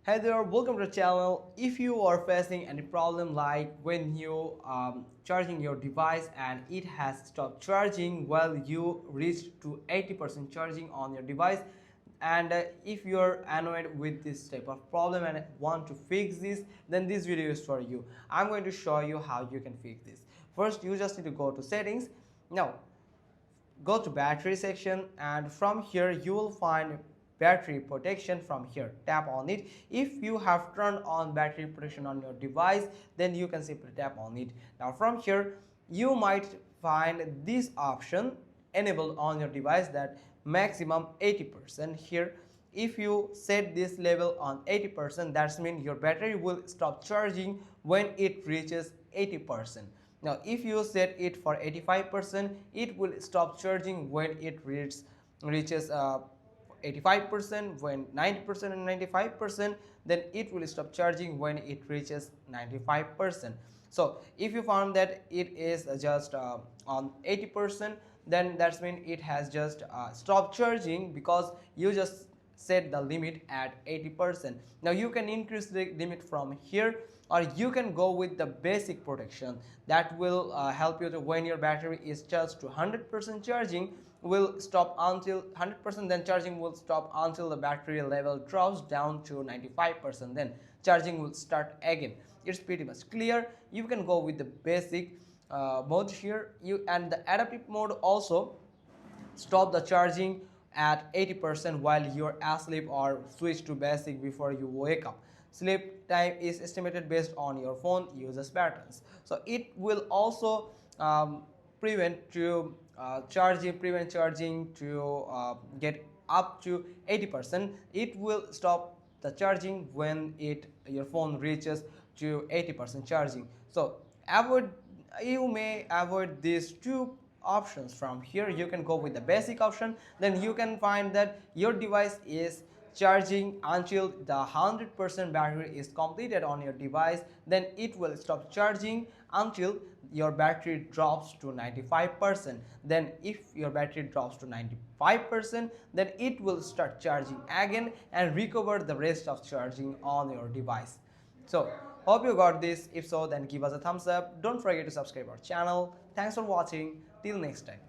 Hey there, welcome to the channel. If you are facing any problem like when you charging your device and it has stopped charging while you reached to 80% charging on your device, and if you're annoyed with this type of problem and want to fix this, then this video is for you. I'm going to show you how you can fix this. First, you just need to go to settings. Now go to battery section, and from here you will find battery protection. From here, tap on it. If you have turned on battery protection on your device, then you can simply tap on it. Now from here you might find this option enabled on your device, that maximum 80%. Here, if you set this level on 80%, that means your battery will stop charging when it reaches 80%. Now if you set it for 85%, it will stop charging when it reaches 85%, when 90% and 95%, then it will stop charging when it reaches 95%. So if you found that it is just on 80%, then that means it has just stopped charging because you just set the limit at 80%. Now you can increase the limit from here, or you can go with the basic protection that will help you to, when your battery is charged to 100% charging, will stop until 100%, then charging will stop until the battery level drops down to 95%, then charging will start again. It's pretty much clear. You can go with the basic mode here. And the adaptive mode also stop the charging at 80% while you're asleep, or switch to basic before you wake up. Sleep time is estimated based on your phone uses patterns. So it will also prevent charging to get up to 80%. It will stop the charging when your phone reaches to 80% charging. So you may avoid these two options. From here you can go with the basic option. Then you can find that your device is charging until the 100% battery is completed on your device, then it will stop charging until your battery drops to 95%. Then if your battery drops to 95%, then it will start charging again and recover the rest of charging on your device. So hope you got this. If so, then give us a thumbs up. Don't forget to subscribe our channel. Thanks for watching. Till next time.